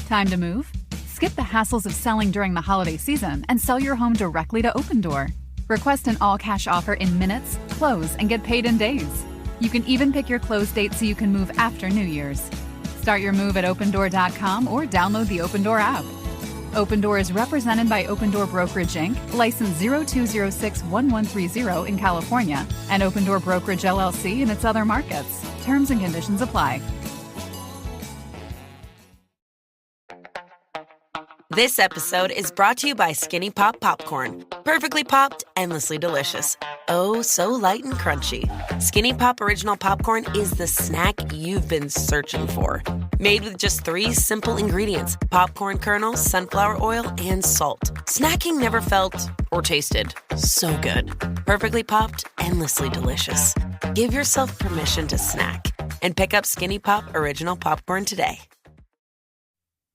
Time to move? Skip the hassles of selling during the holiday season and sell your home directly to Opendoor. Request an all-cash offer in minutes, close, and get paid in days. You can even pick your close date so you can move after New Year's. Start your move at Opendoor.com or download the Opendoor app. Opendoor is represented by Opendoor Brokerage Inc., license 02061130 in California, and Opendoor Brokerage LLC in its other markets. Terms and conditions apply. This episode is brought to you by Skinny Pop Popcorn. Perfectly popped, endlessly delicious. Oh, so light and crunchy. Skinny Pop Original Popcorn is the snack you've been searching for. Made with just 3 simple ingredients: popcorn kernels, sunflower oil, and salt. Snacking never felt or tasted so good. Perfectly popped, endlessly delicious. Give yourself permission to snack and pick up Skinny Pop Original Popcorn today.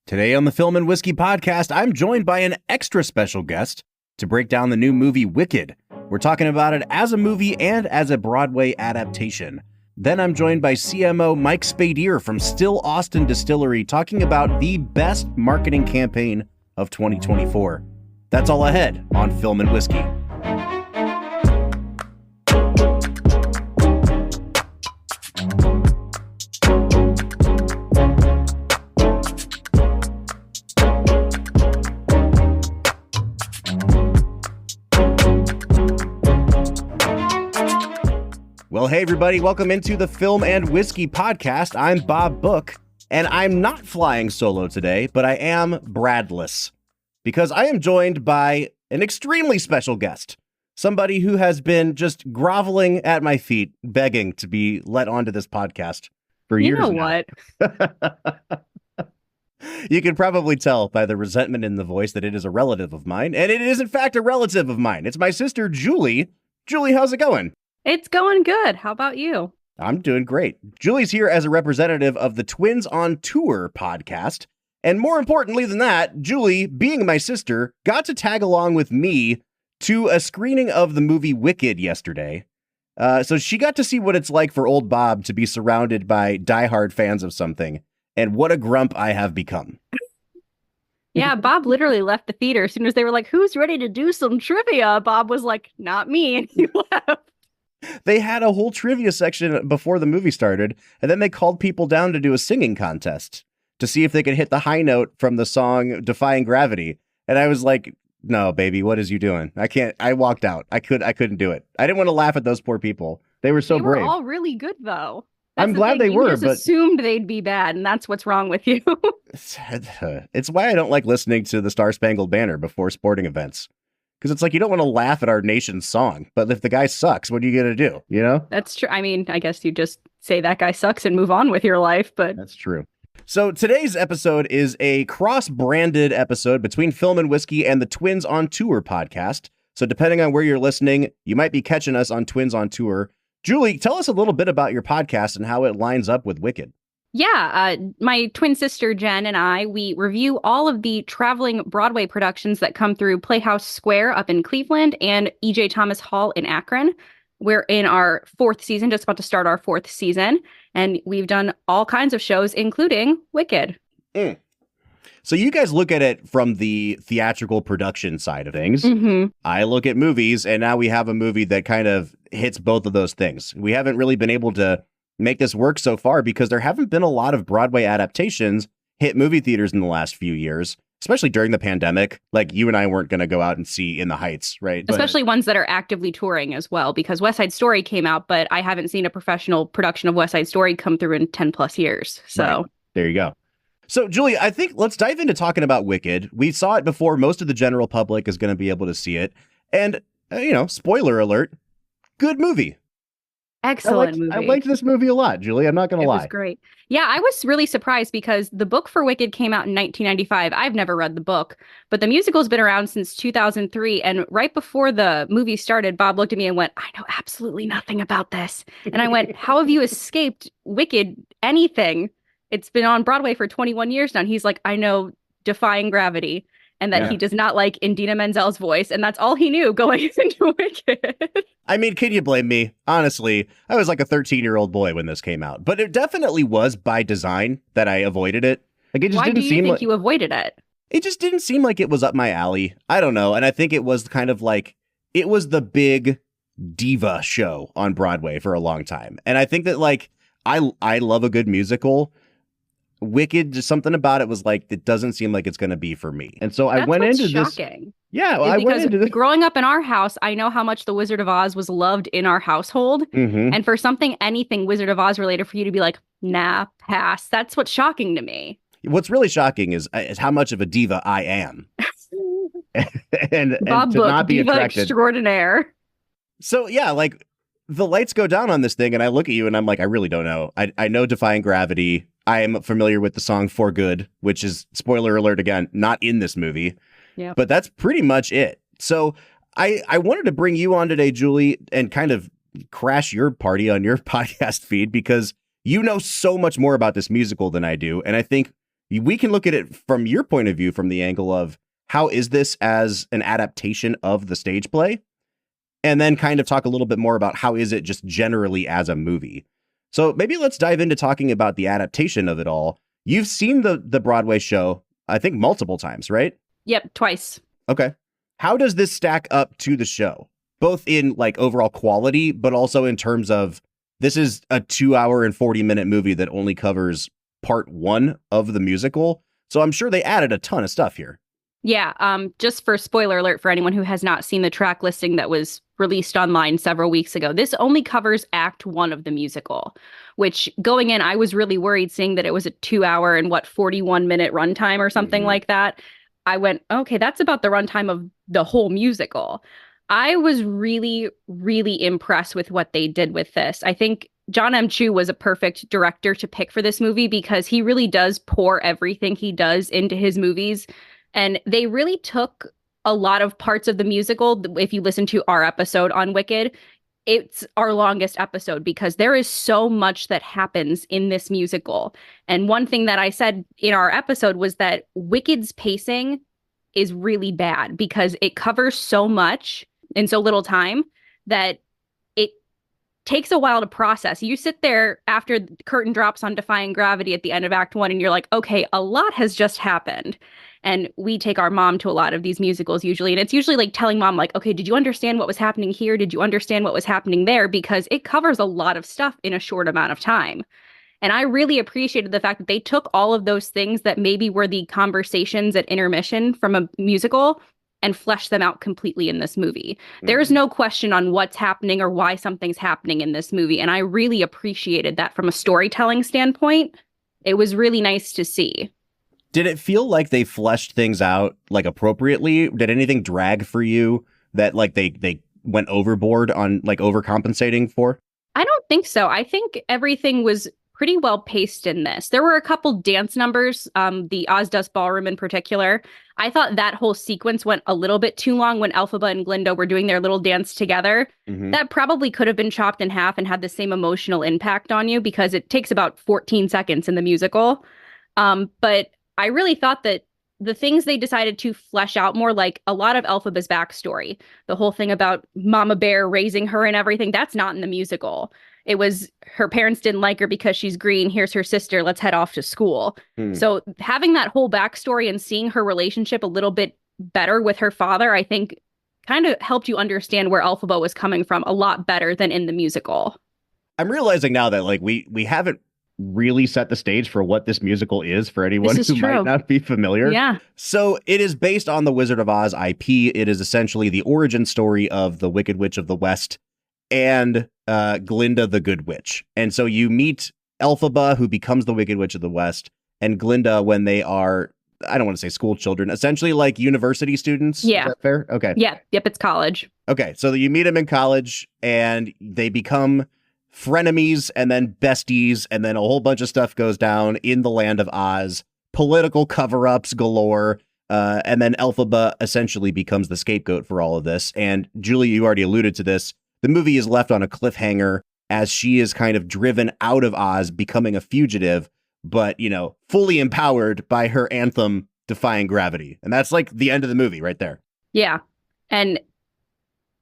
Today on the Film and Whiskey podcast, I'm joined by an extra special guest to break down the new movie Wicked. We're talking about it as a movie and as a Broadway adaptation. Then I'm joined by CMO Mike Spadier from Still Austin Distillery, talking about the best marketing campaign of 2024. That's all ahead on Film and Whiskey. Well, hey, everybody. Welcome into the Film and Whiskey podcast. I'm Bob Book, and I'm not flying solo today, but I am Bradless, because I am joined by an extremely special guest, somebody who has been just groveling at my feet, begging to be let onto this podcast for years now. You know what? You can probably tell by the resentment in the voice that it is a relative of mine, and it is, in fact, a relative of mine. It's my sister, Julie. Julie, how's it going? It's going good. How about you? I'm doing great. Julie's here as a representative of the Twins on Tour podcast. And more importantly than that, Julie, being my sister, got to tag along with me to a screening of the movie Wicked yesterday. So she got to see what it's like for old Bob to be surrounded by diehard fans of something. And what a grump I have become. Yeah, Bob literally left the theater as soon as they were like, who's ready to do some trivia? Bob was like, not me. And he left. They had a whole trivia section before the movie started, and then they called people down to do a singing contest to see if they could hit the high note from the song Defying Gravity. And I was like, no, baby, what is you doing? I can't. I walked out. I couldn't do it. I didn't want to laugh at those poor people. They were so brave. They were all really good, though. I'm glad they were, but you just assumed they'd be bad, and that's what's wrong with you. It's why I don't like listening to the Star Spangled Banner before sporting events. Because it's like, you don't want to laugh at our nation's song, but if the guy sucks, what are you going to do? You know? That's true. I mean, I guess you just say that guy sucks and move on with your life, but that's true. So today's episode is a cross-branded episode between Film and Whiskey and the Twins on Tour podcast. So depending on where you're listening, you might be catching us on Twins on Tour. Julie, tell us a little bit about your podcast and how it lines up with Wicked. Yeah, my twin sister Jen and I, we review all of the traveling Broadway productions that come through Playhouse Square up in Cleveland and E.J. Thomas Hall in Akron. We're in our 4th season, just about to start our 4th season, and we've done all kinds of shows, including Wicked. So you guys look at it from the theatrical production side of things. Mm-hmm. I look at movies, and now we have a movie that kind of hits both of those things. We haven't really been able to make this work so far because there haven't been a lot of Broadway adaptations hit movie theaters in the last few years, especially during the pandemic. Like, you and I weren't going to go out and see In the Heights, right? Especially ones that are actively touring as well, because West Side Story came out, but I haven't seen a professional production of West Side Story come through in 10 plus years. So right. There you go. So, Julie, I think let's dive into talking about Wicked. We saw it before most of the general public is going to be able to see it. And, spoiler alert, good movie. Excellent movie. I liked this movie a lot, Julie. I'm not going to lie. It was great. Yeah, I was really surprised because the book for Wicked came out in 1995. I've never read the book, but the musical's been around since 2003. And right before the movie started, Bob looked at me and went, I know absolutely nothing about this. And I went, how have you escaped Wicked anything? It's been on Broadway for 21 years now. And he's like, I know Defying Gravity. And that he does not like Indina Menzel's voice. And that's all he knew going into Wicked. I mean, can you blame me? Honestly, I was like a 13-year-old boy when this came out. But it definitely was by design that I avoided it. Like it just Why do didn't you seem think like you avoided it? it just didn't seem like it was up my alley. I don't know. And I think it was kind of like it was the big diva show on Broadway for a long time. And I think that like I love a good musical. Wicked, just something about it was like it doesn't seem like it's going to be for me. And so I That's went what's into this. shocking. Yeah, well, Is I went because into this. growing up in our house, I know how much The Wizard of Oz was loved in our household. Mhm. And for anything Wizard of Oz related, for you to be like, nah, pass. That's what's shocking to me. What's really shocking is how much of a diva I am, and Bob to Book, not be diva attracted. extraordinaire. So yeah, like the lights go down on this thing, and I look at you, and I'm like, I really don't know. I know Defying Gravity. I am familiar with the song For Good, which is, spoiler alert again, not in this movie. Yeah. But that's pretty much it. So I wanted to bring you on today, Julie, and kind of crash your party on your podcast feed because you know so much more about this musical than I do. And I think we can look at it from your point of view, from the angle of how is this as an adaptation of the stage play? And then kind of talk a little bit more about how is it just generally as a movie. So maybe let's dive into talking about the adaptation of it all. You've seen the Broadway show, I think, multiple times, right? Yep, twice. Okay. How does this stack up to the show? Both in like overall quality, but also in terms of this is a 2-hour and 40-minute movie that only covers part one of the musical. So I'm sure they added a ton of stuff here. Yeah, just for spoiler alert for anyone who has not seen the track listing that was released online several weeks ago, this only covers Act 1 of the musical, which going in, I was really worried seeing that it was a 2-hour and 41-minute runtime or something like that. I went, okay, that's about the runtime of the whole musical. I was really, really impressed with what they did with this. I think John M. Chu was a perfect director to pick for this movie because he really does pour everything he does into his movies. And they really took a lot of parts of the musical. If you listen to our episode on Wicked, it's our longest episode because there is so much that happens in this musical. And one thing that I said in our episode was that Wicked's pacing is really bad because it covers so much in so little time that it takes a while to process. You sit there after the curtain drops on Defying Gravity at the end of Act 1 and you're like, okay, a lot has just happened. And we take our mom to a lot of these musicals usually. And it's usually like telling mom, like, okay, did you understand what was happening here? Did you understand what was happening there? Because it covers a lot of stuff in a short amount of time. And I really appreciated the fact that they took all of those things that maybe were the conversations at intermission from a musical and fleshed them out completely in this movie. There is no question on what's happening or why something's happening in this movie. And I really appreciated that from a storytelling standpoint. It was really nice to see. Did it feel like they fleshed things out like appropriately? Did anything drag for you that like they went overboard on like overcompensating for? I don't think so. I think everything was pretty well paced in this. There were a couple dance numbers, the Ozdust Ballroom in particular. I thought that whole sequence went a little bit too long when Elphaba and Glinda were doing their little dance together. That probably could have been chopped in half and had the same emotional impact on you because it takes about 14 seconds in the musical. But I really thought that the things they decided to flesh out more, like a lot of Elphaba's backstory, the whole thing about Mama Bear raising her and everything, that's not in the musical. It was her parents didn't like her because she's green. Here's her sister. Let's head off to school. So having that whole backstory and seeing her relationship a little bit better with her father, I think kind of helped you understand where Elphaba was coming from a lot better than in the musical. I'm realizing now that like we haven't really set the stage for what this musical is for anyone who might not be familiar. Yeah. So it is based on the Wizard of Oz IP. It is essentially the origin story of the Wicked Witch of the West and Glinda the Good Witch. And so you meet Elphaba, who becomes the Wicked Witch of the West, and Glinda when they are, I don't want to say school children, essentially like university students. Yeah. Is that fair? Okay. Yeah. Yep. It's college. Okay. So you meet them in college and they become frenemies and then besties, and then a whole bunch of stuff goes down in the land of Oz, political cover-ups galore, and then Elphaba essentially becomes the scapegoat for all of this. And Julie, you already alluded to this, the movie is left on a cliffhanger as she is kind of driven out of Oz, becoming a fugitive, but, you know, fully empowered by her anthem, Defying Gravity. And that's like the end of the movie right there. Yeah. And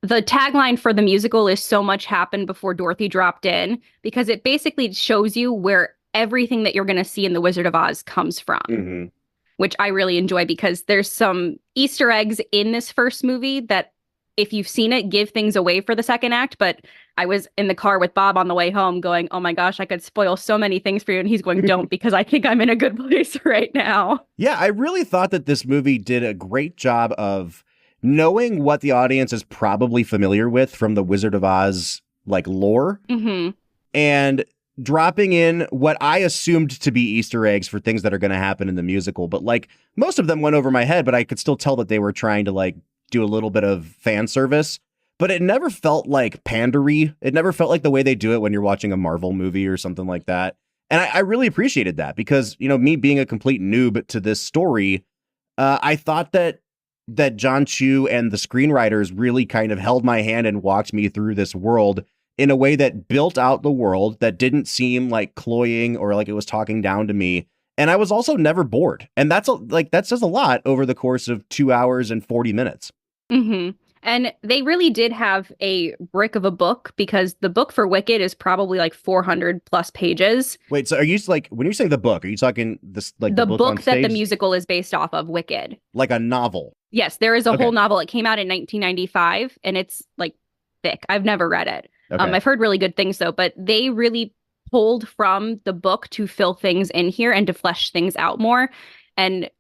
the tagline for the musical is so much happened before Dorothy dropped in, because it basically shows you where everything that you're going to see in The Wizard of Oz comes from, which I really enjoy because there's some Easter eggs in this first movie that, if you've seen it, give things away for the second act. But I was in the car with Bob on the way home going, oh my gosh, I could spoil so many things for you. And he's going, don't, because I think I'm in a good place right now. Yeah, I really thought that this movie did a great job of knowing what the audience is probably familiar with from the Wizard of Oz, like, lore, and dropping in what I assumed to be Easter eggs for things that are going to happen in the musical. But, like, most of them went over my head, but I could still tell that they were trying to, like, do a little bit of fan service. But it never felt like pandery. It never felt like the way they do it when you're watching a Marvel movie or something like that. And I really appreciated that because, you know, me being a complete noob to this story, I thought that John Chu and the screenwriters really kind of held my hand and walked me through this world in a way that built out the world, that didn't seem like cloying or like it was talking down to me. And I was also never bored. And that says a lot over the course of 2 hours and 40 minutes. And they really did have a brick of a book, because the book for Wicked is probably like 400 plus pages. Wait, so are you like, when you're saying the book, are you talking this, like the book book that the musical is based off of, Wicked? Like a novel? Yes, there is a whole novel. It came out in 1995 and it's like thick. I've never read it. I've heard really good things though, but they really pulled from the book to fill things in here and to flesh things out more. And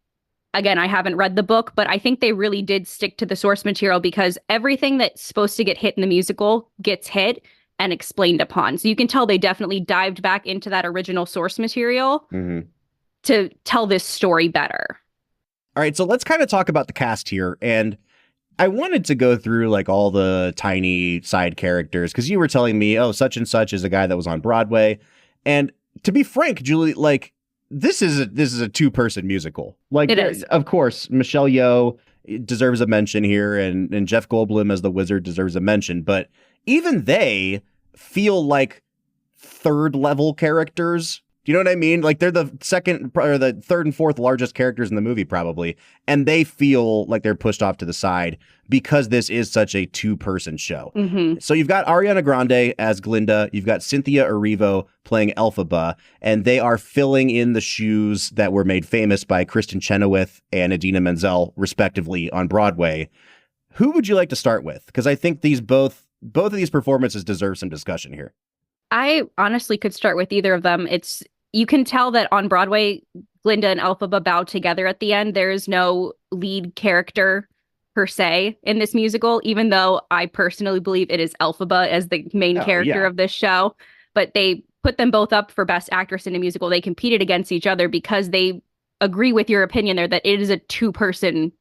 again, I haven't read the book, but I think they really did stick to the source material, because everything that's supposed to get hit in the musical gets hit and explained upon. So you can tell they definitely dived back into that original source material to tell this story better. All right, so let's kind of talk about the cast here. And I wanted to go through like all the tiny side characters, because you were telling me, oh, such and such is a guy that was on Broadway. And to be frank, Julie, like, this is a two-person musical. Like, it is. Of course, Michelle Yeoh deserves a mention here, and Jeff Goldblum as the wizard deserves a mention. But even they feel like third-level characters. Do you know what I mean? Like, they're the second or the third and fourth largest characters in the movie, probably. And they feel like they're pushed off to the side because this is such a two-person show. So you've got Ariana Grande as Glinda. You've got Cynthia Erivo playing Elphaba. And they are filling in the shoes that were made famous by Kristen Chenoweth and Idina Menzel, respectively, on Broadway. Who would you like to start with? Because I think both of these performances deserve some discussion here. I honestly could start with either of them. You can tell that on Broadway, Glinda and Elphaba bow together at the end. There is no lead character per se in this musical, even though I personally believe it is Elphaba as the main character of this show. But they put them both up for Best Actress in a Musical. They competed against each other because they agree with your opinion there that it is a two-person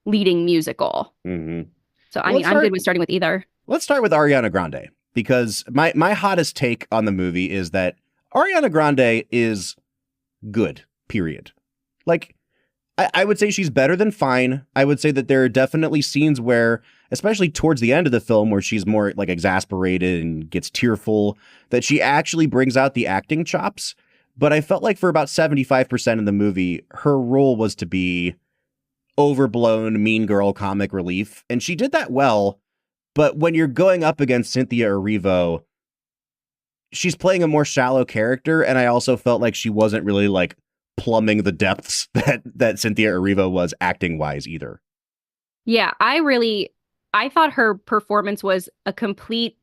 leading musical. So, I'm good with starting with either. Let's start with Ariana Grande, because my hottest take on the movie is that Ariana Grande is good, period. Like, I would say she's better than fine. I would say that there are definitely scenes where, especially towards the end of the film, where she's more like exasperated and gets tearful, that she actually brings out the acting chops. But I felt like for about 75% of the movie, her role was to be overblown, mean girl comic relief. And she did that well. But when you're going up against Cynthia Erivo, she's playing a more shallow character, and I also felt like she wasn't really like plumbing the depths that Cynthia Erivo was acting wise either. Yeah, I thought her performance was a complete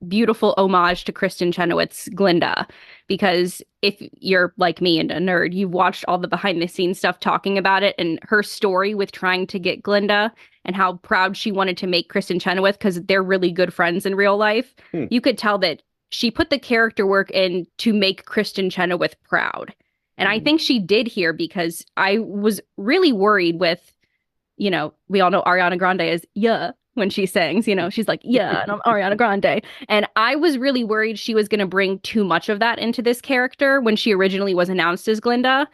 beautiful homage to Kristen Chenoweth's Glinda, because if you're like me and a nerd, you've watched all the behind the scenes stuff talking about it and her story with trying to get Glinda and how proud she wanted to make Kristen Chenoweth because they're really good friends in real life. You could tell that she put the character work in to make Kristen Chenoweth proud. And I think she did here, because I was really worried with, we all know Ariana Grande is when she sings, she's like, and I'm Ariana Grande. And I was really worried she was going to bring too much of that into this character when she originally was announced as Glinda.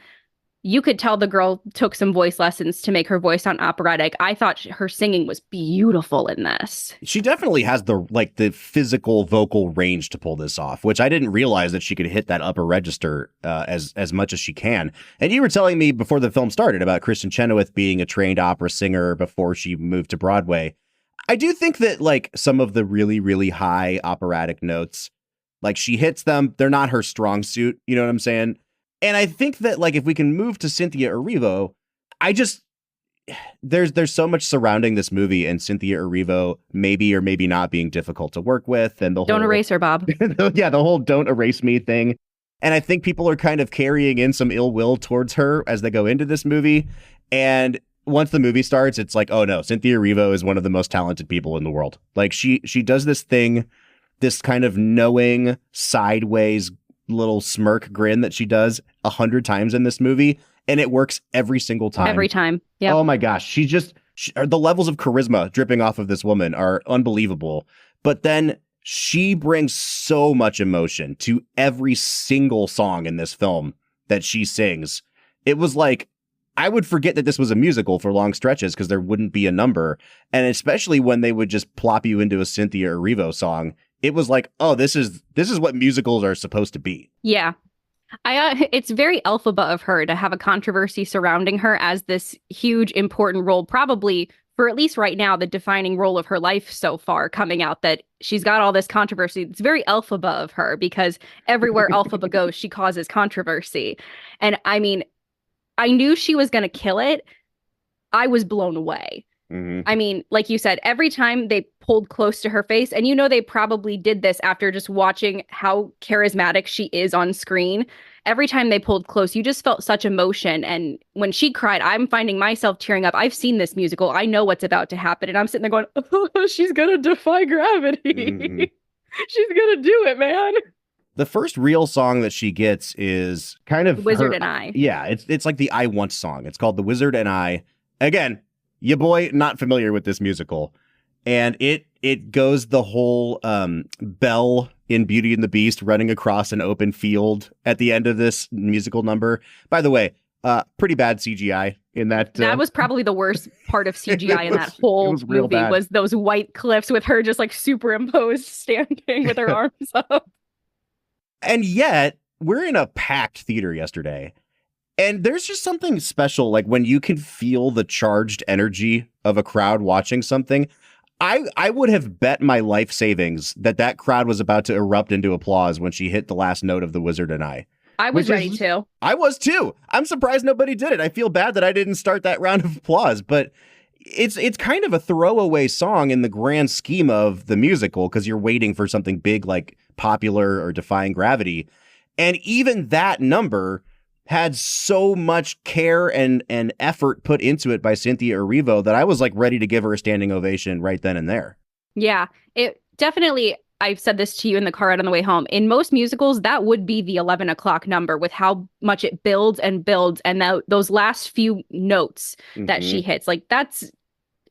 You could tell the girl took some voice lessons to make her voice sound operatic. I thought her singing was beautiful in this. She definitely has the physical vocal range to pull this off, which I didn't realize that she could hit that upper register as much as she can. And you were telling me before the film started about Kristen Chenoweth being a trained opera singer before she moved to Broadway. I do think that like some of the really, really high operatic notes Like she hits them. They're not her strong suit. You know what I'm saying? And I think that like if we can move to Cynthia Erivo, I just there's so much surrounding this movie and Cynthia Erivo maybe or maybe not being difficult to work with, and the Don't whole erase her, Bob. the whole don't erase me thing. And I think people are kind of carrying in some ill will towards her as they go into this movie. And once the movie starts, it's like, oh no, Cynthia Erivo is one of the most talented people in the world. Like she does this thing, this kind of knowing sideways little smirk grin that she does 100 times in this movie, and it works every single time. Every time. Yeah. Oh my gosh. The levels of charisma dripping off of this woman are unbelievable. But then she brings so much emotion to every single song in this film that she sings. It was like, I would forget that this was a musical for long stretches because there wouldn't be a number. And especially when they would just plop you into a Cynthia Erivo song, it was like, oh, this is what musicals are supposed to be. Yeah. It's very alphaba of her to have a controversy surrounding her as this huge, important role, probably for at least right now, the defining role of her life so far coming out, that she's got all this controversy. It's very alphaba of her because everywhere alphaba goes, she causes controversy. And I mean, I knew she was going to kill it. I was blown away. Mm-hmm. I mean, like you said, every time they pulled close to her face, and they probably did this after just watching how charismatic she is on screen. Every time they pulled close, you just felt such emotion. And when she cried, I'm finding myself tearing up. I've seen this musical. I know what's about to happen. And I'm sitting there going, oh, she's going to defy gravity. Mm-hmm. She's going to do it, man. The first real song that she gets is kind of Wizard and I. Yeah, it's like the I Want song. It's called The Wizard and I. Again, your boy not familiar with this musical. And it goes the whole Belle in Beauty and the Beast running across an open field at the end of this musical number. By the way, pretty bad CGI in that. That was probably the worst part of CGI in that whole movie was those white cliffs with her just like superimposed standing with her arms up. And yet, we're in a packed theater yesterday. And there's just something special, like when you can feel the charged energy of a crowd watching something. I would have bet my life savings that crowd was about to erupt into applause when she hit the last note of The Wizard and I. I was ready to. I was too. I'm surprised nobody did it. I feel bad that I didn't start that round of applause, but it's kind of a throwaway song in the grand scheme of the musical because you're waiting for something big like Popular or Defying Gravity. And even that number had so much care and effort put into it by Cynthia Erivo that I was like ready to give her a standing ovation right then and there. Yeah, it definitely, I've said this to you in the car ride on the way home. In most musicals, that would be the 11 o'clock number with how much it builds and builds. And those last few notes that she hits, like that's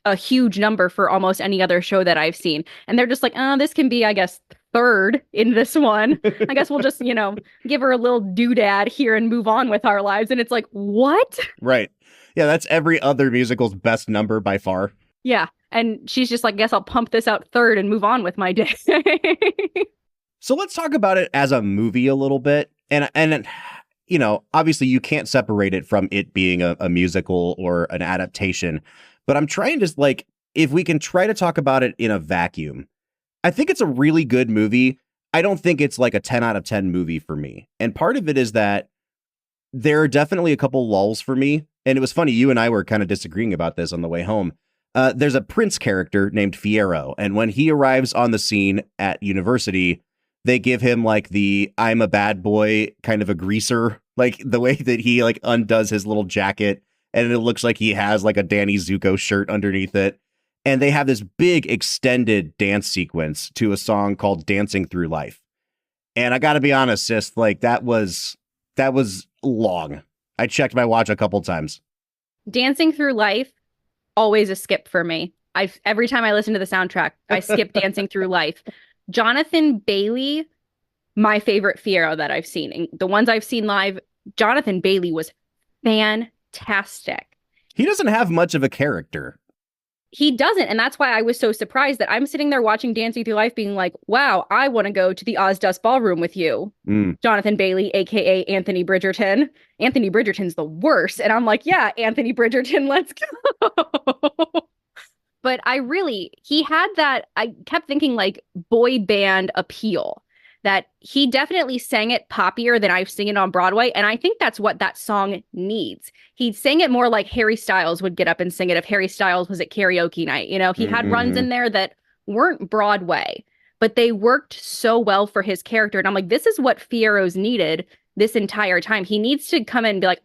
a huge number for almost any other show that I've seen. And they're just like, oh, this can be, I guess, third in this one. I guess we'll just, give her a little doodad here and move on with our lives. And it's like, what? Right. Yeah, that's every other musical's best number by far. Yeah. And she's just like, guess I'll pump this out third and move on with my day. So let's talk about it as a movie a little bit. And obviously you can't separate it from it being a musical or an adaptation. But I'm trying to, if we can try to talk about it in a vacuum, I think it's a really good movie. I don't think it's like a 10 out of 10 movie for me. And part of it is that there are definitely a couple lulls for me. And it was funny, you and I were kind of disagreeing about this on the way home. There's a Prince character named Fiyero. And when he arrives on the scene at university, they give him like the I'm a bad boy kind of a greaser, like the way that he like undoes his little jacket. And it looks like he has like a Danny Zuko shirt underneath it. And they have this big extended dance sequence to a song called Dancing Through Life. And I got to be honest, sis, like that was long. I checked my watch a couple times. Dancing Through Life, always a skip for me. Every time I listen to the soundtrack, I skip Dancing Through Life. Jonathan Bailey, my favorite Fiyero that I've seen. And the ones I've seen live, Jonathan Bailey was fantastic. He doesn't have much of a character. He doesn't. And that's why I was so surprised that I'm sitting there watching Dancing Through Life being like, wow, I want to go to the Ozdust Ballroom with you. Jonathan Bailey, a.k.a. Anthony Bridgerton. Anthony Bridgerton's the worst. And I'm like, yeah, Anthony Bridgerton, let's go. But he had that, I kept thinking like boy band appeal. that he definitely sang it poppier than I've seen it on Broadway. And I think that's what that song needs. He sang it more like Harry Styles would get up and sing it if Harry Styles was at karaoke night. He had runs in there that weren't Broadway, but they worked so well for his character. And I'm like, this is what Fiero's needed this entire time. He needs to come in and be like,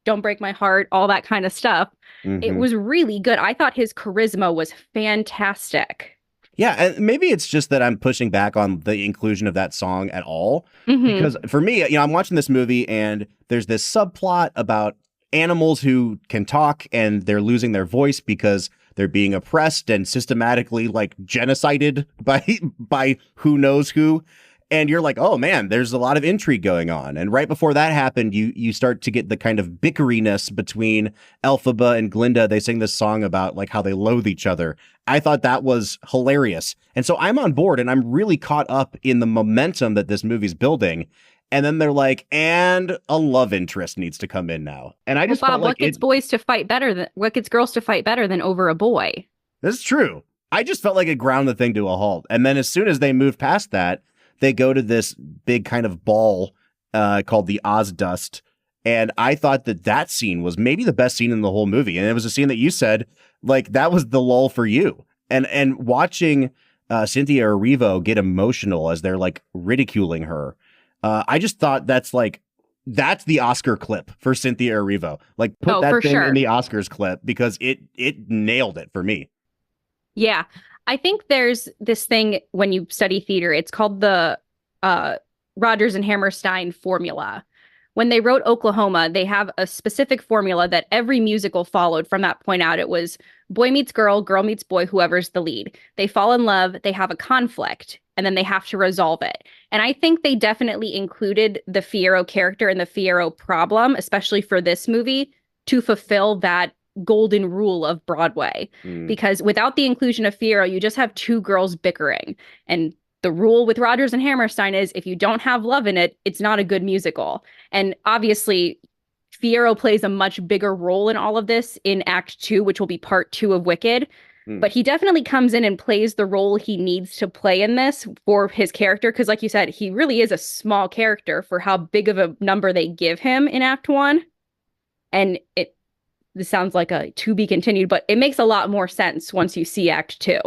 don't break my heart, all that kind of stuff. It was really good. I thought his charisma was fantastic. Yeah, and maybe it's just that I'm pushing back on the inclusion of that song at all. Because for me, I'm watching this movie and there's this subplot about animals who can talk and they're losing their voice because they're being oppressed and systematically like genocided by who knows who. And you're like, oh man, there's a lot of intrigue going on. And right before that happened, you start to get the kind of bickeriness between Elphaba and Glinda. They sing this song about like how they loathe each other. I thought that was hilarious. And so I'm on board and I'm really caught up in the momentum that this movie's building. And then they're like, and a love interest needs to come in now. And I just felt like what gets girls to fight better than over a boy? This is true. I just felt like it ground the thing to a halt. And then as soon as they moved past that, they go to this big kind of ball called the Ozdust. And I thought that scene was maybe the best scene in the whole movie. And it was a scene that you said, like, that was the lull for you. And watching Cynthia Erivo get emotional as they're, like, ridiculing her, I just thought that's the Oscar clip for Cynthia Erivo. Like, put that thing in the Oscars clip because it nailed it for me. Yeah. I think there's this thing when you study theater, it's called the Rodgers and Hammerstein formula. When they wrote Oklahoma, they have a specific formula that every musical followed from that point out. It was boy meets girl, girl meets boy, whoever's the lead. They fall in love, they have a conflict, and then they have to resolve it. And I think they definitely included the Fiero character and the Fiero problem, especially for this movie, to fulfill that golden rule of Broadway. Because without the inclusion of Fiero, you just have two girls bickering. And the rule with Rodgers and Hammerstein is if you don't have love in it, it's not a good musical. And obviously, Fiero plays a much bigger role in all of this in Act 2, which will be part 2 of Wicked. But he definitely comes in and plays the role he needs to play in this for his character. Because like you said, he really is a small character for how big of a number they give him in Act 1. And this sounds like a to be continued, but it makes a lot more sense once you see Act 2.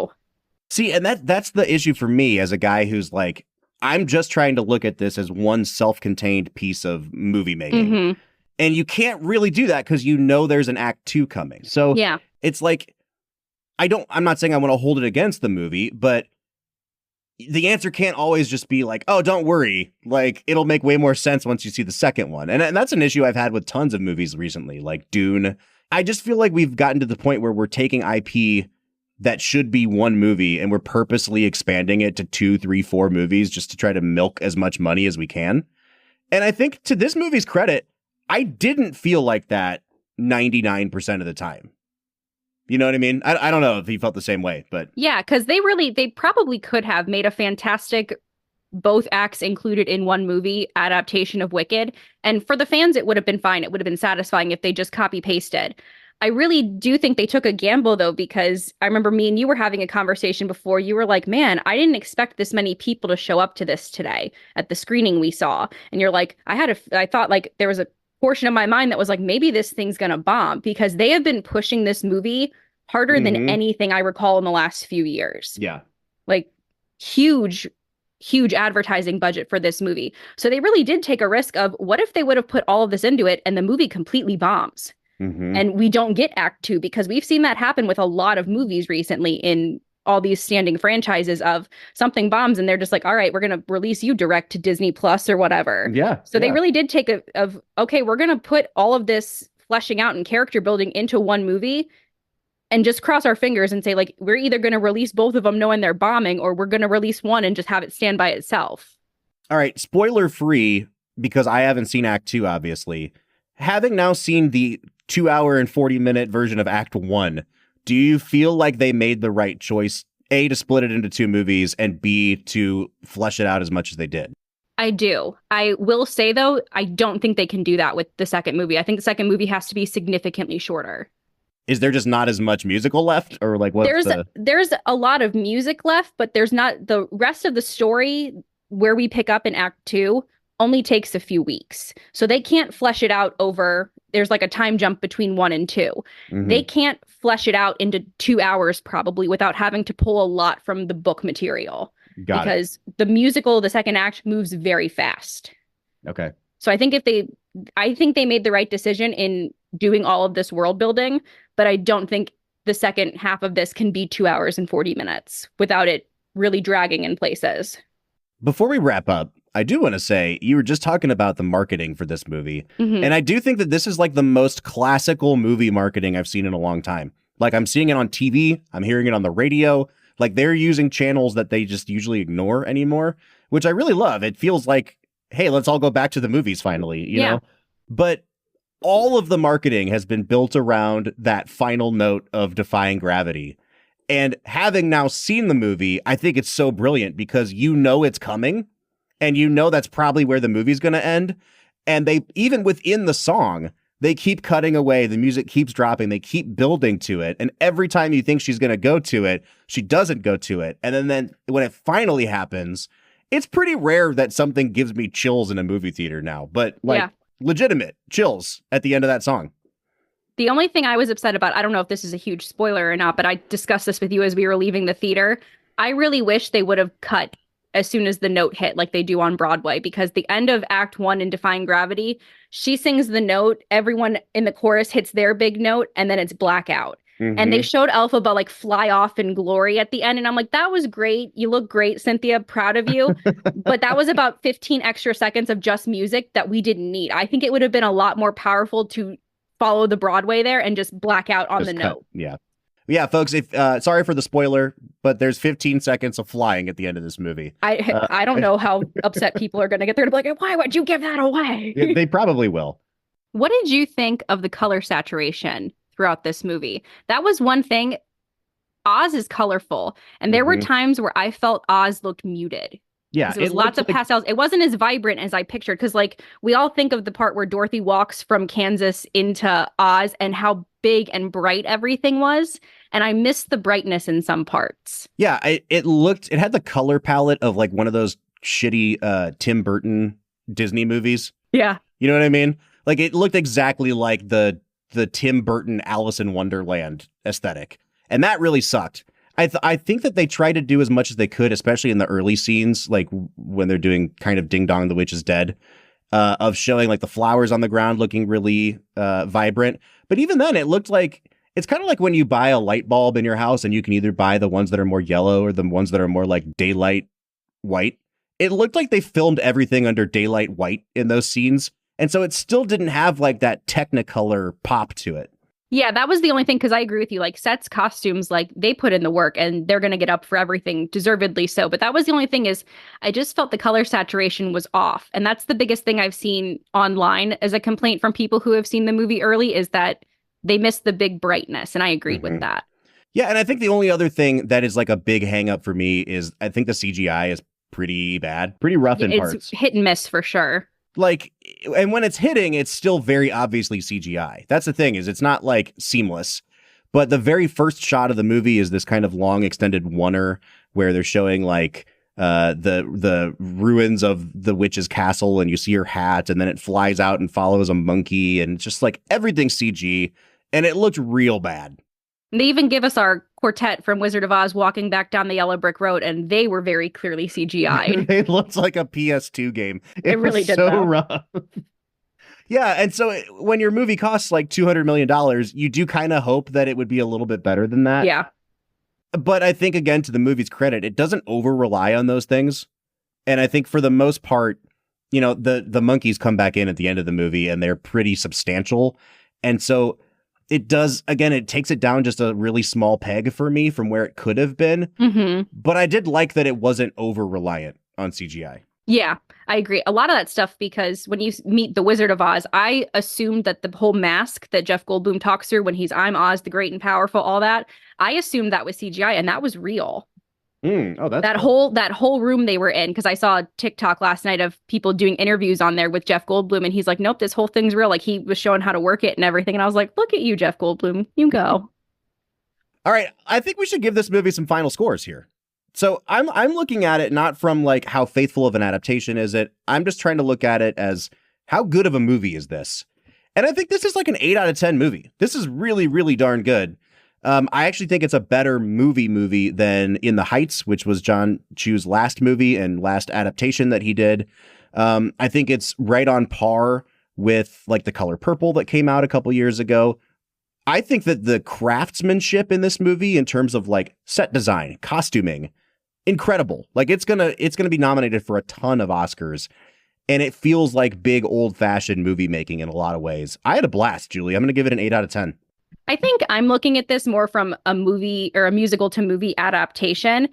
See, and that's the issue for me as a guy who's like, I'm just trying to look at this as one self-contained piece of movie making. And you can't really do that because there's an Act 2 coming. So yeah, it's like, I'm not saying I want to hold it against the movie, but the answer can't always just be like, oh, don't worry. Like, it'll make way more sense once you see the second one. And that's an issue I've had with tons of movies recently, like Dune. I just feel like we've gotten to the point where we're taking IP that should be one movie and we're purposely expanding it to 2, 3, 4 movies just to try to milk as much money as we can. And I think to this movie's credit, I didn't feel like that 99% of the time. You know what I mean? I don't know if he felt the same way, but yeah, because they probably could have made a fantastic both acts included in one movie adaptation of Wicked. And for the fans, it would have been fine. It would have been satisfying if they just copy pasted. I really do think they took a gamble, though, because I remember me and you were having a conversation before. You were like, man, I didn't expect this many people to show up to this today at the screening we saw. And you're like, I thought like there was a portion of my mind that was like, maybe this thing's going to bomb because they have been pushing this movie harder than anything I recall in the last few years. Yeah. Like huge advertising budget for this movie. So they really did take a risk of what if they would have put all of this into it and the movie completely bombs and we don't get Act 2, because we've seen that happen with a lot of movies recently in all these standing franchises of something bombs and they're just like, all right, we're going to release you direct to Disney Plus or whatever. Yeah. So they really did take okay, we're going to put all of this fleshing out and character building into one movie and just cross our fingers and say, like, we're either going to release both of them knowing they're bombing, or we're going to release one and just have it stand by itself. All right, spoiler free, because I haven't seen Act 2, obviously. Having now seen the 2-hour and 40-minute version of Act 1, do you feel like they made the right choice, A, to split it into 2 movies, and B, to flesh it out as much as they did? I do. I will say, though, I don't think they can do that with the second movie. I think the second movie has to be significantly shorter. Is there just not as much musical left, or like what's there's a lot of music left, but there's not the rest of the story. where we pick up in Act 2 only takes a few weeks. So they can't flesh it out over, there's like a time jump between 1 and 2. They can't flesh it out into 2 hours probably without having to pull a lot from the book material. Got because the musical, the second act, moves very fast. Okay. So I think they made the right decision in doing all of this world building, but I don't think the second half of this can be 2 hours and 40 minutes without it really dragging in places. Before we wrap up, I do want to say you were just talking about the marketing for this movie. And I do think that this is like the most classical movie marketing I've seen in a long time. Like I'm seeing it on TV. I'm hearing it on the radio. Like they're using channels that they just usually ignore anymore, which I really love. It feels like, hey, let's all go back to the movies finally, you know? But all of the marketing has been built around that final note of defying gravity. And having now seen the movie, I think it's so brilliant because you know it's coming and you know that's probably where the movie's going to end. And they, even within the song, they keep cutting away. The music keeps dropping. They keep building to it. And every time you think she's going to go to it, she doesn't go to it. And then when it finally happens, it's pretty rare that something gives me chills in a movie theater now. But like legitimate chills at the end of that song. The only thing I was upset about, I don't know if this is a huge spoiler or not, but I discussed this with you as we were leaving the theater. I really wish they would have cut as soon as the note hit like they do on Broadway, because the end of Act 1 in Defying Gravity, she sings the note, everyone in the chorus hits their big note, and then it's blackout. And they showed Elphaba like fly off in glory at the end. And I'm like, that was great. You look great, Cynthia. Proud of you. But that was about 15 extra seconds of just music that we didn't need. I think it would have been a lot more powerful to follow the Broadway there and just black out on the note. Yeah, folks, if sorry for the spoiler, but there's 15 seconds of flying at the end of this movie. I don't know how upset people are going to get. They're going to be like, why would you give that away? Yeah, they probably will. What did you think of the color saturation throughout this movie? That was one thing. Oz is colorful, and there were times where I felt Oz looked muted. Yeah, it was lots of pastels. It wasn't as vibrant as I pictured, because like we all think of the part where Dorothy walks from Kansas into Oz and how big and bright everything was, and I missed the brightness in some parts. Yeah, it had the color palette of like one of those shitty Tim Burton Disney movies. Yeah. You know what I mean? Like it looked exactly like the Tim Burton Alice in Wonderland aesthetic. And that really sucked. I think that they tried to do as much as they could, especially in the early scenes, like when they're doing kind of Ding Dong, the Witch is Dead, of showing like the flowers on the ground looking really vibrant. But even then, it looked like, it's kind of like when you buy a light bulb in your house and you can either buy the ones that are more yellow or the ones that are more like daylight white. It looked like they filmed everything under daylight white in those scenes. And so it still didn't have like that Technicolor pop to it. Yeah, that was the only thing, because I agree with you. Like sets, costumes, like they put in the work and they're going to get up for everything, deservedly so. But that was the only thing, is I just felt the color saturation was off. And that's the biggest thing I've seen online as a complaint from people who have seen the movie early, is that they missed the big brightness. And I agreed with that. Yeah, and I think the only other thing that is like a big hang up for me is I think the CGI is pretty bad, pretty rough in parts. It's hit and miss for sure. Like, and when it's hitting, it's still very obviously CGI. That's the thing, is it's not like seamless. But the very first shot of the movie is this kind of long extended oneer where they're showing like the ruins of the witch's castle, and you see her hat, and then it flies out and follows a monkey, and it's just like everything's CG, and it looked real bad. They even give us our quartet from Wizard of Oz walking back down the yellow brick road, and they were very clearly CGI'd. It looks like a PS2 game. It really was did, so though. rough. Yeah, and so when your movie costs like $200 million, you do kind of hope that it would be a little bit better than that. Yeah. But I think, again, to the movie's credit, it doesn't over-rely on those things. And I think for the most part, you know, the monkeys come back in at the end of the movie, and they're pretty substantial. And so it does, again, it takes it down just a really small peg for me from where it could have been. But I did like that it wasn't over-reliant on CGI. Yeah, I agree. A lot of that stuff, because when you meet the Wizard of Oz, I assumed that the whole mask that Jeff Goldblum talks through when he's "I'm Oz the Great and Powerful," all that, I assumed that was CGI, and that was real. Oh, that's that whole room they were in, because I saw a TikTok last night of people doing interviews on there with Jeff Goldblum, and he's like, nope, this whole thing's real. Like, he was showing how to work it and everything, and I was like, look at you, Jeff Goldblum, you go. All right, I think we should give this movie some final scores here. So I'm looking at it not from like how faithful of an adaptation is it. I'm just trying to look at it as how good of a movie is this? And I think this is like an 8 out of 10 movie. This is really, really darn good. I actually think it's a better movie than In the Heights, which was John Chu's last movie and last adaptation that he did. I think it's right on par with like The Color Purple that came out a couple years ago. I think that the craftsmanship in this movie in terms of like set design, costuming, incredible. Like it's gonna be nominated for a ton of Oscars. And it feels like big old fashioned movie making in a lot of ways. I had a blast, Julie. I'm going to give it an 8 out of 10. I think I'm looking at this more from a movie or a musical to movie adaptation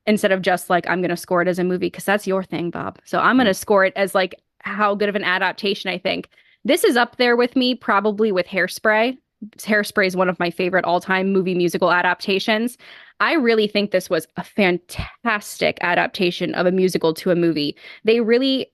instead of just like, I'm going to score it as a movie because that's your thing, Bob. So I'm going to score it as like how good of an adaptation I think. This is up there with me, probably with Hairspray. Hairspray is one of my favorite all-time movie musical adaptations. I really think this was a fantastic adaptation of a musical to a movie. They really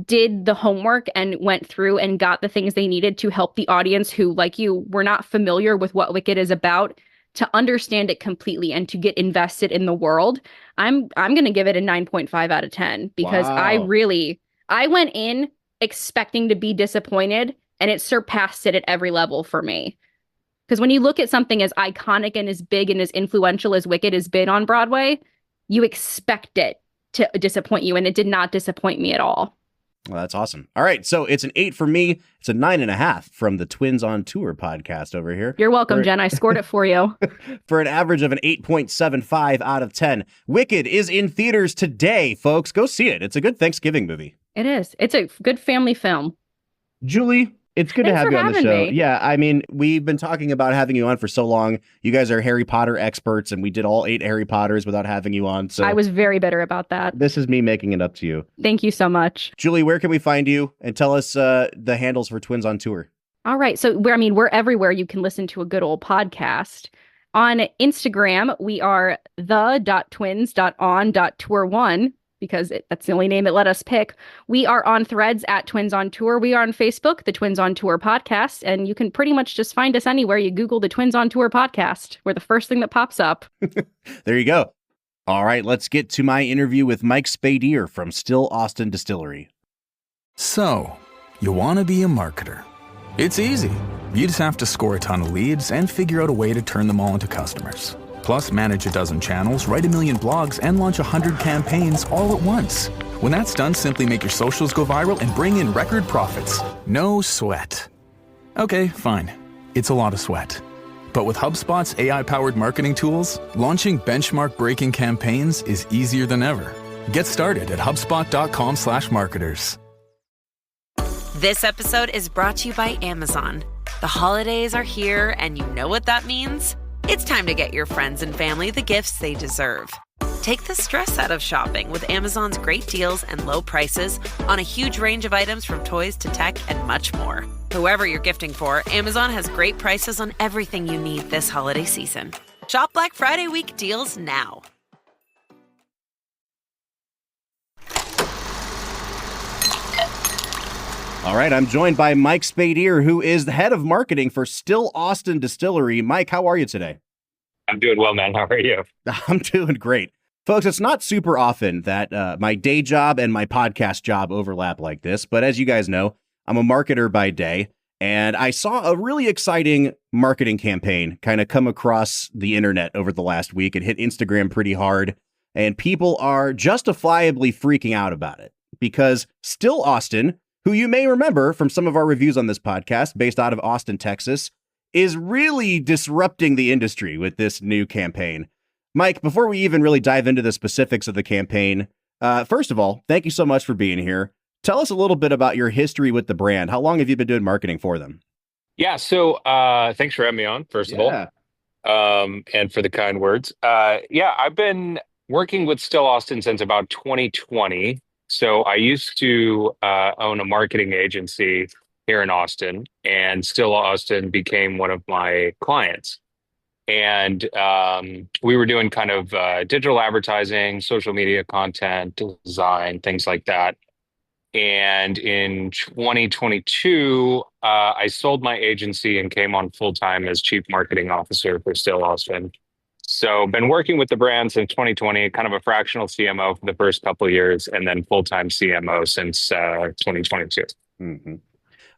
did the homework and went through and got the things they needed to help the audience who, like you, were not familiar with what Wicked is about to understand it completely and to get invested in the world. I'm going to give it a 9.5 out of 10 because Wow. I went in expecting to be disappointed and it surpassed it at every level for me. Because when you look at something as iconic and as big and as influential as Wicked has been on Broadway, you expect it to disappoint you, and it did not disappoint me at all. Well, that's awesome. All right. So it's an 8 for me. It's a 9.5 from the Twins on Tour podcast over here. You're welcome, Jen. I scored it for you. For an average of an 8.75 out of 10. Wicked is in theaters today, folks. Go see it. It's a good Thanksgiving movie. It is. It's a good family film. Julie, it's good to have you on the show. Yeah, I mean, we've been talking about having you on for so long. You guys are Harry Potter experts, and we did all 8 Harry Potters without having you on. So I was very bitter about that. This is me making it up to you. Thank you so much. Julie, where can we find you? And tell us the handles for Twins on Tour. All right. So we're everywhere you can listen to a good old podcast. On Instagram, we are the.twins.on.tour1. Because that's the only name it let us pick. We are on Threads at Twins on Tour. We are on Facebook, the Twins on Tour podcast. And you can pretty much just find us anywhere. You Google the Twins on Tour podcast. We're the first thing that pops up. There you go. All right, let's get to my interview with Mike Spadier from Still Austin Distillery. So, you want to be a marketer. It's easy. You just have to score a ton of leads and figure out a way to turn them all into customers. Plus, manage a dozen channels, write a million blogs, and launch 100 campaigns all at once. When that's done, simply make your socials go viral and bring in record profits. No sweat. Okay, fine. It's a lot of sweat. But with HubSpot's AI-powered marketing tools, launching benchmark-breaking campaigns is easier than ever. Get started at HubSpot.com/marketers. This episode is brought to you by Amazon. The holidays are here, and you know what that means? It's time to get your friends and family the gifts they deserve. Take the stress out of shopping with Amazon's great deals and low prices on a huge range of items from toys to tech and much more. Whoever you're gifting for, Amazon has great prices on everything you need this holiday season. Shop Black Friday week deals now. All right, I'm joined by Mike Spadier, who is the head of marketing for Still Austin Distillery. Mike, how are you today? I'm doing well, man. How are you? I'm doing great. Folks, it's not super often that my day job and my podcast job overlap like this, but as you guys know, I'm a marketer by day, and I saw a really exciting marketing campaign kind of come across the internet over the last week. It hit Instagram pretty hard, and people are justifiably freaking out about it because Still Austin, who you may remember from some of our reviews on this podcast based out of Austin, Texas, is really disrupting the industry with this new campaign. Mike, before we even really dive into the specifics of the campaign, first of all, thank you so much for being here. Tell us a little bit about your history with the brand. How long have you been doing marketing for them? Yeah, so thanks for having me on, first of all, and for the kind words. I've been working with Still Austin since about 2020. So I used to own a marketing agency here in Austin, and Still Austin became one of my clients. And we were doing kind of digital advertising, social media content, design, things like that. And in 2022, I sold my agency and came on full time as chief marketing officer for Still Austin. So been working with the brand since 2020, kind of a fractional CMO for the first couple of years, and then full-time CMO since 2022. Mm-hmm.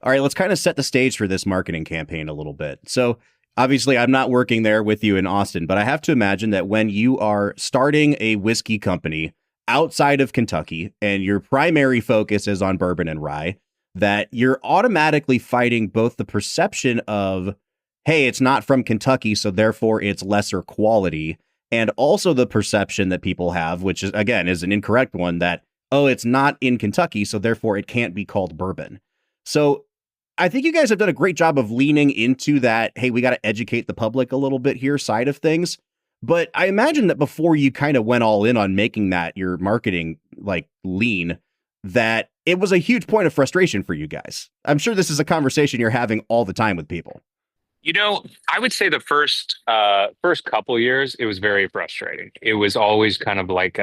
All right, let's kind of set the stage for this marketing campaign a little bit. So obviously I'm not working there with you in Austin, but I have to imagine that when you are starting a whiskey company outside of Kentucky and your primary focus is on bourbon and rye, that you're automatically fighting both the perception of, hey, it's not from Kentucky, so therefore it's lesser quality, and also the perception that people have, which is, again, is an incorrect one, that, oh, it's not in Kentucky, so therefore it can't be called bourbon. So I think you guys have done a great job of leaning into that, hey, we got to educate the public a little bit here side of things. But I imagine that before you kind of went all in on making that your marketing like lean, that it was a huge point of frustration for you guys. I'm sure this is a conversation you're having all the time with people. You know, I would say the first couple years, it was very frustrating. It was always kind of like,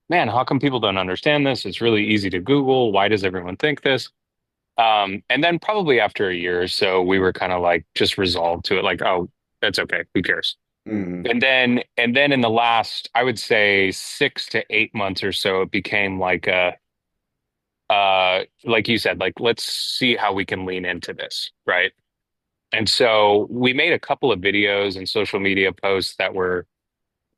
man, how come people don't understand this? It's really easy to Google. Why does everyone think this? And then probably after a year or so, we were kind of like just resolved to it, like, oh, that's okay. Who cares? Mm-hmm. And then in the last, I would say 6 to 8 months or so, it became like like you said, like, let's see how we can lean into this, right? And so we made a couple of videos and social media posts that were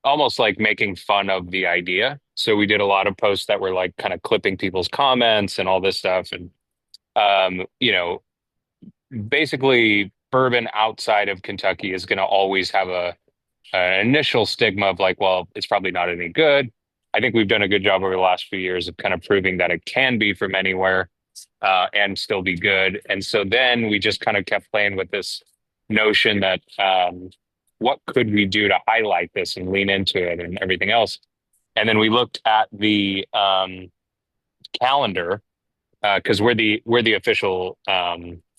almost like making fun of the idea. So we did a lot of posts that were like kind of clipping people's comments and all this stuff. And you know, basically bourbon outside of Kentucky is going to always have an initial stigma of like, well, it's probably not any good. I think we've done a good job over the last few years of kind of proving that it can be from anywhere and still be good. And so then we just kind of kept playing with this notion that what could we do to highlight this and lean into it and everything else. And then we looked at the calendar, because we're the official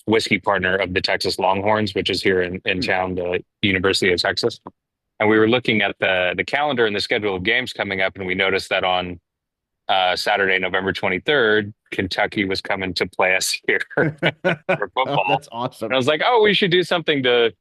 whiskey partner of the Texas Longhorns, which is here in town, the University of Texas. And we were looking at the calendar and the schedule of games coming up, and we noticed that on Saturday, November 23rd, Kentucky was coming to play us here for football. Oh, that's awesome. And I was like, oh, we should do something to,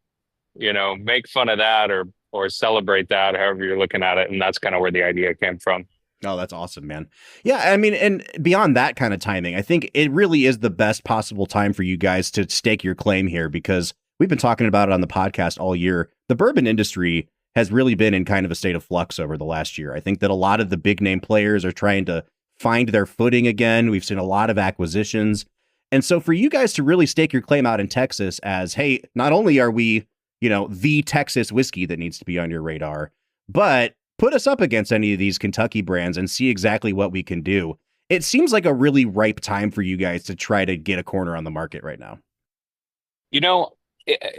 make fun of that or celebrate that, however you're looking at it. And that's kind of where the idea came from. Oh, that's awesome, man. Yeah, I mean, and beyond that kind of timing, I think it really is the best possible time for you guys to stake your claim here, because we've been talking about it on the podcast all year. The bourbon industry has really been in kind of a state of flux over the last year. I think that a lot of the big name players are trying to find their footing again. We've seen a lot of acquisitions. And so for you guys to really stake your claim out in Texas as, hey, not only are we, the Texas whiskey that needs to be on your radar, but put us up against any of these Kentucky brands and see exactly what we can do. It seems like a really ripe time for you guys to try to get a corner on the market right now.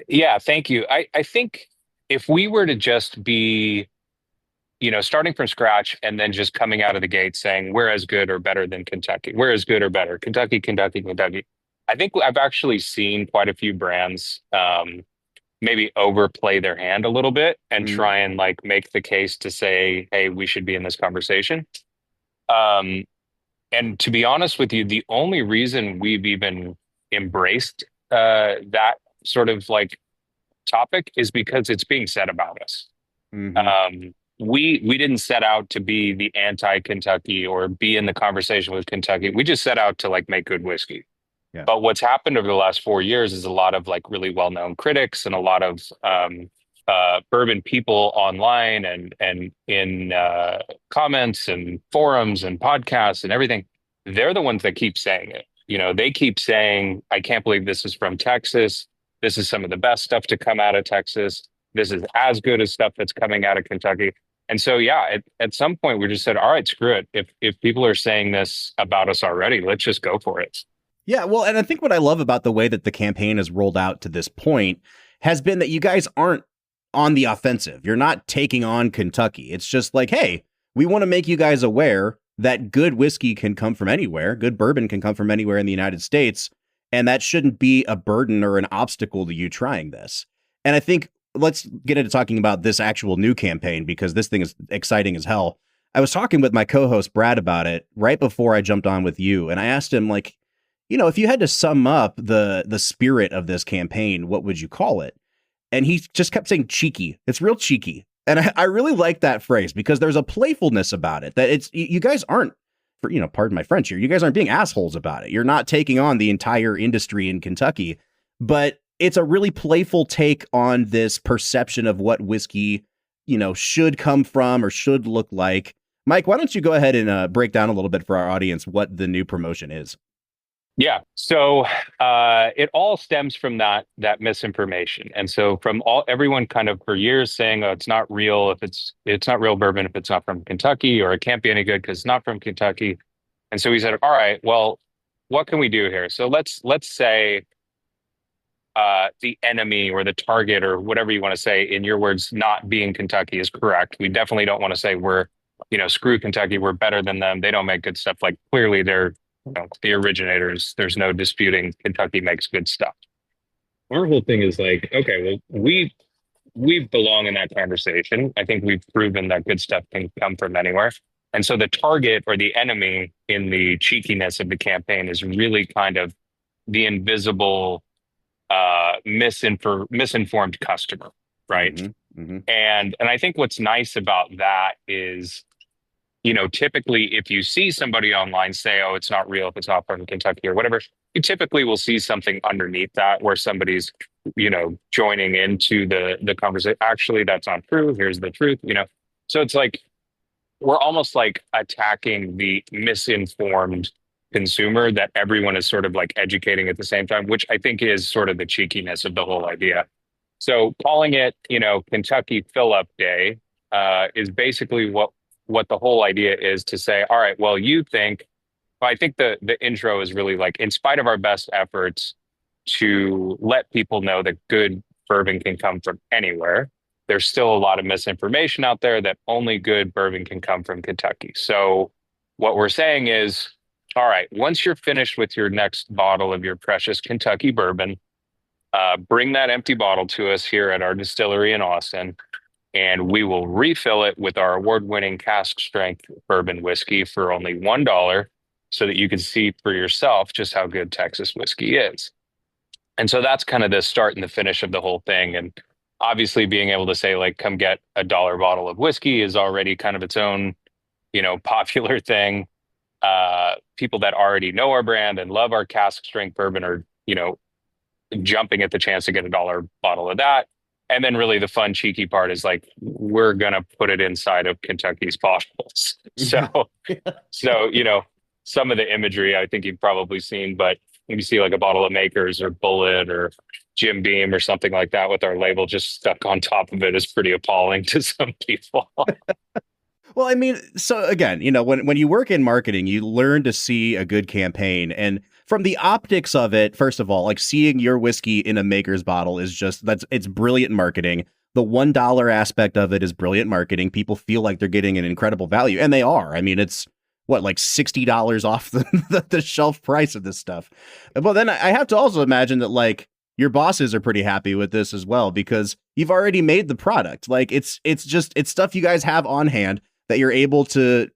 Yeah, thank you. I think if we were to just be, starting from scratch and then just coming out of the gate saying we're as good or better than Kentucky, we're as good or better, Kentucky, Kentucky, Kentucky. I think I've actually seen quite a few brands maybe overplay their hand a little bit and try and like make the case to say, hey, we should be in this conversation. And to be honest with you, the only reason we've even embraced that sort of like topic is because it's being said about us. Mm-hmm. We didn't set out to be the anti-Kentucky or be in the conversation with Kentucky. We just set out to like make good whiskey. Yeah. But what's happened over the last 4 years is a lot of like really well-known critics and a lot of bourbon people online and in comments and forums and podcasts and everything. They're the ones that keep saying it. They keep saying, I can't believe this is from Texas. This is some of the best stuff to come out of Texas. This is as good as stuff that's coming out of Kentucky. And so, yeah, at some point we just said, all right, screw it. If people are saying this about us already, let's just go for it. Yeah, well, and I think what I love about the way that the campaign has rolled out to this point has been that you guys aren't on the offensive. You're not taking on Kentucky. It's just like, hey, we want to make you guys aware that good whiskey can come from anywhere. Good bourbon can come from anywhere in the United States. And that shouldn't be a burden or an obstacle to you trying this. And I think let's get into talking about this actual new campaign, because this thing is exciting as hell. I was talking with my co-host Brad about it right before I jumped on with you. And I asked him, like, if you had to sum up the spirit of this campaign, what would you call it? And he just kept saying cheeky. It's real cheeky. And I really like that phrase because there's a playfulness about it that you guys aren't, pardon my French here, you guys aren't being assholes about it. You're not taking on the entire industry in Kentucky, but it's a really playful take on this perception of what whiskey, should come from or should look like. Mike, why don't you go ahead and break down a little bit for our audience what the new promotion is? Yeah. So it all stems from that misinformation. And so from everyone kind of for years saying, oh, it's not real if it's not real bourbon if it's not from Kentucky, or it can't be any good because it's not from Kentucky. And so we said, all right, well, what can we do here? So let's say the enemy or the target or whatever you want to say, in your words, not being Kentucky is correct. We definitely don't want to say we're, screw Kentucky, we're better than them. They don't make good stuff. Like clearly they're the originators. There's no disputing Kentucky makes good stuff. Our whole thing is like, okay, well, we belong in that conversation. I think we've proven that good stuff can come from anywhere. And so the target or the enemy in the cheekiness of the campaign is really kind of the invisible misinformed customer, right? Mm-hmm. Mm-hmm. And I think what's nice about that is, typically if you see somebody online say, oh, it's not real if it's not from Kentucky or whatever, you typically will see something underneath that where somebody's, joining into the conversation. Actually, that's not true. Here's the truth, So it's like, we're almost like attacking the misinformed consumer that everyone is sort of like educating at the same time, which I think is sort of the cheekiness of the whole idea. So calling it, Kentucky Fill Up Day is basically what the whole idea is, to say, all right, well, I think the intro is really like, in spite of our best efforts to let people know that good bourbon can come from anywhere, there's still a lot of misinformation out there that only good bourbon can come from Kentucky. So what we're saying is, all right, once you're finished with your next bottle of your precious Kentucky bourbon, bring that empty bottle to us here at our distillery in Austin, and we will refill it with our award-winning cask strength bourbon whiskey for only $1, so that you can see for yourself just how good Texas whiskey is. And so that's kind of the start and the finish of the whole thing. And obviously being able to say, like, come get a $1 bottle of whiskey is already kind of its own, popular thing. People that already know our brand and love our cask strength bourbon are, jumping at the chance to get a $1 bottle of that. And then really the fun, cheeky part is like, we're going to put it inside of Kentucky's bottles. So, some of the imagery I think you've probably seen, but you see like a bottle of Makers or Bullet or Jim Beam or something like that with our label just stuck on top of it is pretty appalling to some people. Well, I mean, so again, when you work in marketing, you learn to see a good campaign. And from the optics of it, first of all, like seeing your whiskey in a Maker's bottle is it's brilliant marketing. The $1 aspect of it is brilliant marketing. People feel like they're getting an incredible value, and they are. I mean, it's like $60 off the shelf price of this stuff. But then I have to also imagine that like your bosses are pretty happy with this as well, because you've already made the product. Like it's stuff you guys have on hand that you're able to,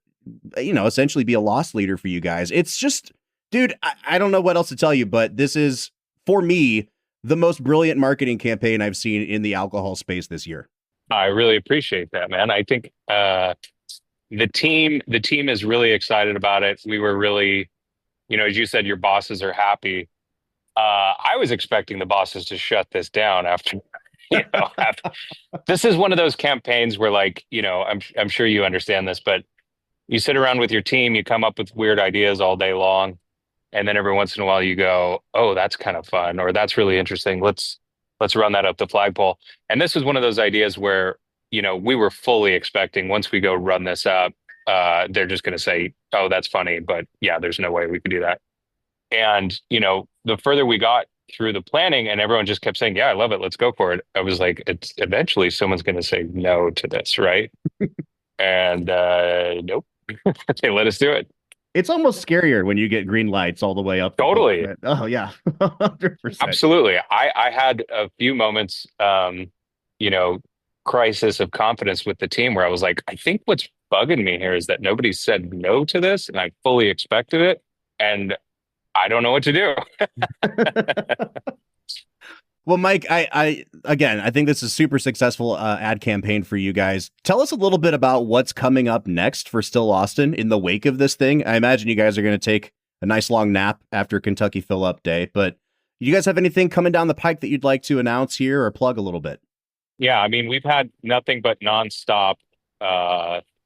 essentially be a loss leader for you guys. It's just, dude, I don't know what else to tell you, but this is, for me, the most brilliant marketing campaign I've seen in the alcohol space this year. I really appreciate that, man. I think the team is really excited about it. We were really, as you said, your bosses are happy. I was expecting the bosses to shut this down after. This is one of those campaigns where, like, I'm sure you understand this, but you sit around with your team, you come up with weird ideas all day long, and then every once in a while you go, oh, that's kind of fun, or that's really interesting. Let's run that up the flagpole. And this was one of those ideas where, we were fully expecting once we go run this up, they're just going to say, oh, that's funny, but yeah, there's no way we could do that. And, the further we got through the planning and everyone just kept saying, yeah, I love it, let's go for it, I was like, it's eventually someone's going to say no to this, right? And nope. They let us do it. It's almost scarier when you get green lights all the way up. Totally. Oh yeah. 100%. Absolutely. I had a few moments, crisis of confidence with the team where I was like, I think what's bugging me here is that nobody said no to this, and I fully expected it, and I don't know what to do. Well, Mike, I think this is super successful ad campaign for you guys. Tell us a little bit about what's coming up next for Still Austin in the wake of this thing. I imagine you guys are going to take a nice long nap after Kentucky Fill Up Day, but you guys have anything coming down the pike that you'd like to announce here or plug a little bit? Yeah, I mean, we've had nothing but nonstop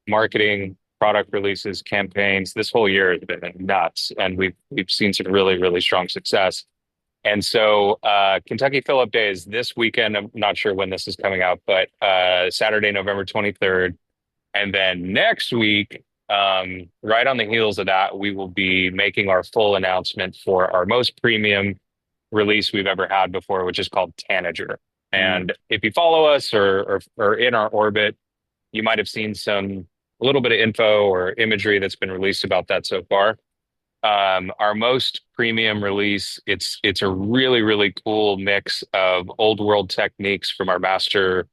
marketing, product releases, campaigns. This whole year has been nuts, and we've seen some really, really strong success. And so Kentucky Fill Up Day is this weekend. I'm not sure when this is coming out, but Saturday, November 23rd. And then next week, right on the heels of that, we will be making our full announcement for our most premium release we've ever had before, which is called Tanager. And if you follow us or in our orbit, you might have seen a little bit of info or imagery that's been released about that so far. Our most premium release, it's a really, really cool mix of old world techniques from our master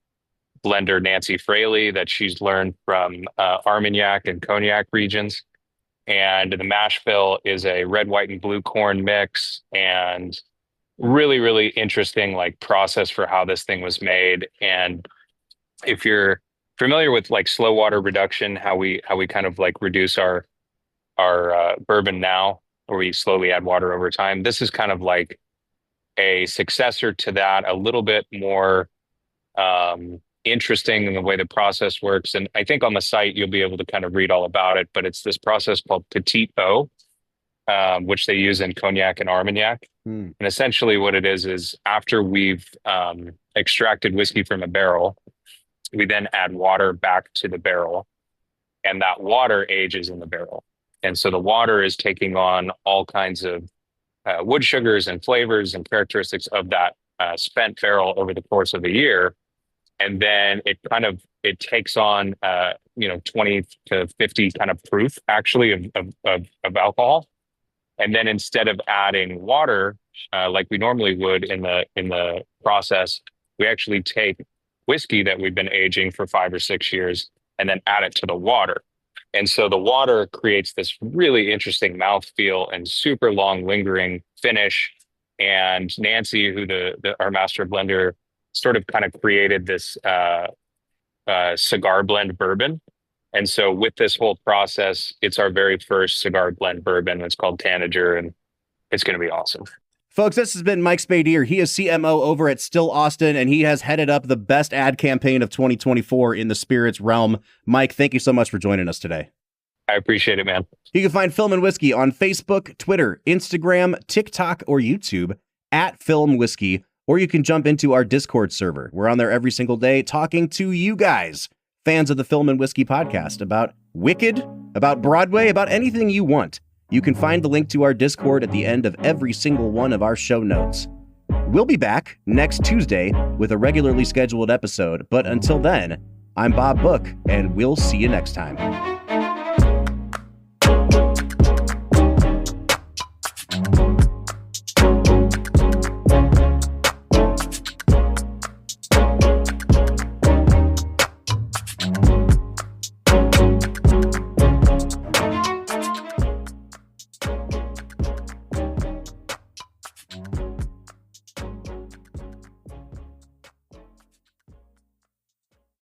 blender, Nancy Fraley, that she's learned from Armagnac and Cognac regions. And the mash bill is a red, white, and blue corn mix, and really, really interesting process for how this thing was made. And if you're familiar with slow water reduction, how we kind of reduce our bourbon now, where we slowly add water over time. This is kind of like a successor to that, a little bit more interesting in the way the process works. And I think on the site, you'll be able to kind of read all about it, but it's this process called Petit Eau, which they use in Cognac and Armagnac. And essentially what it is after we've extracted whiskey from a barrel, we then add water back to the barrel, and that water ages in the barrel. And so the water is taking on all kinds of wood sugars and flavors and characteristics of that spent barrel over the course of a year. And then it takes on 20 to 50 kind of proof actually of alcohol. And then instead of adding water like we normally would in the process, we actually take whiskey that we've been aging for 5 or 6 years and then add it to the water. And so the water creates this really interesting mouthfeel and super long lingering finish. And Nancy, who our master blender, sort of kind of created this cigar blend bourbon. And so with this whole process, it's our very first cigar blend bourbon. It's called Tanager, and it's going to be awesome. Folks, this has been Mike Spadier. He is CMO over at Still Austin, and he has headed up the best ad campaign of 2024 in the spirits realm. Mike, thank you so much for joining us today. I appreciate it, man. You can find Film and Whiskey on Facebook, Twitter, Instagram, TikTok, or YouTube at Film Whiskey, or you can jump into our Discord server. We're on there every single day talking to you guys, fans of the Film and Whiskey podcast, about Wicked, about Broadway, about anything you want. You can find the link to our Discord at the end of every single one of our show notes. We'll be back next Tuesday with a regularly scheduled episode, but until then, I'm Bob Book, and we'll see you next time.